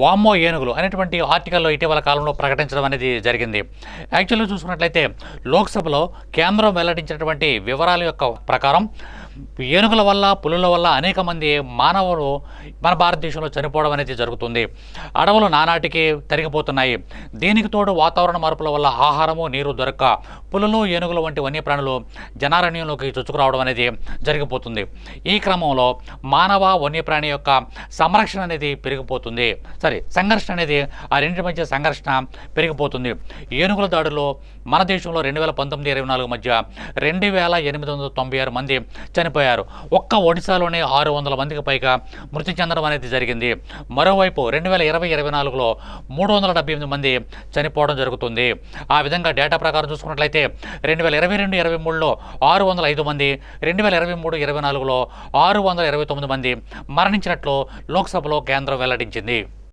వామ్మో ఏనుగులు అనేటువంటి ఆర్టికల్లో ఇటీవల కాలంలో ప్రకటించడం అనేది జరిగింది. యాక్చువల్‌గా చూసుకున్నట్లయితే లోక్సభలో కేంద్రం వెల్లడించినటువంటి వివరాల యొక్క ప్రకారం ఏనుగుల వల్ల, పులుల వల్ల అనేక మంది మానవులు మన భారతదేశంలో చనిపోవడం అనేది జరుగుతుంది. అడవులు నానాటికి తరిగిపోతున్నాయి. దీనికి తోడు వాతావరణ మార్పుల వల్ల ఆహారము, నీరు దొరక్క పులులు, ఏనుగులు వంటి వన్యప్రాణులు జనారణ్యంలోకి చొచ్చుకురావడం అనేది జరిగిపోతుంది. ఈ క్రమంలో మానవ, వన్యప్రాణి యొక్క సంరక్షణ అనేది పెరిగిపోతుంది. సంఘర్షణ అనేది ఆ రెండింటి మధ్య సంఘర్షణ పెరిగిపోతుంది. ఏనుగుల దాడుల్లో మన దేశంలో 2019-24 మధ్య 2896 మంది చనిపోయారు. ఒక్క ఒడిశాలోనే 600 మందికి పైగా మృతి చెందడం అనేది జరిగింది. మరోవైపు 2020-24లో 378 మంది చనిపోవడం జరుగుతుంది. ఆ విధంగా డేటా ప్రకారం చూసుకున్నట్లయితే 2022-23లో 605 మంది, 2023-24లో 629 మంది మరణించినట్లు లోక్సభలో కేంద్రం వెల్లడించింది.